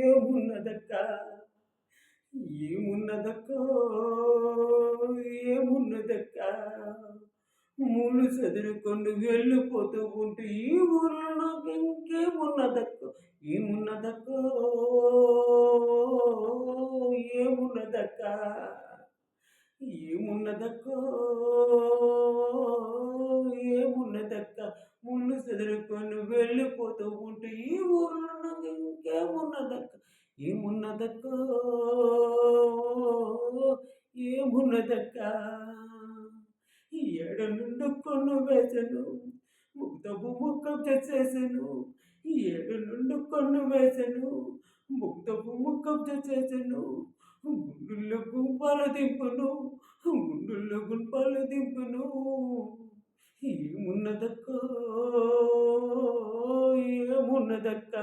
ఏమున్నదక్కా, ఏమున్నదక్కో, ఏమున్నదక్కా, ముళ్ళు చెదురుకొని వెళ్ళిపోతూ ఉంటే ఈ ఊర్లో నాకింకేమున్నదక్కో, ఏమున్నదక్కో, ఏమున్నదక్కా, ఏమున్నదక్కో, ఏమున్నదక్క, ముళ్ళు చెదరుకొని వెళ్ళిపోతూ ఉంటే ఈ ఊర్లో నాకింకేమున్నదక్క, ఏమున్నదక్కో, ఏమున్నదక్క, ఏడ నుండి కొన్ను వేసెను, ముగ్ధపు ముఖం చేసేసెను, ఏడ నుండి కొన్ను వేసెను, ముగ్ధపు ముఖం చేసేసెను, గుండుల్లో గుంపాలు దింపును, గుండుల్లో గుంపాలు దింపును, ఏమున్నదక్కో, ఏమున్నదక్క.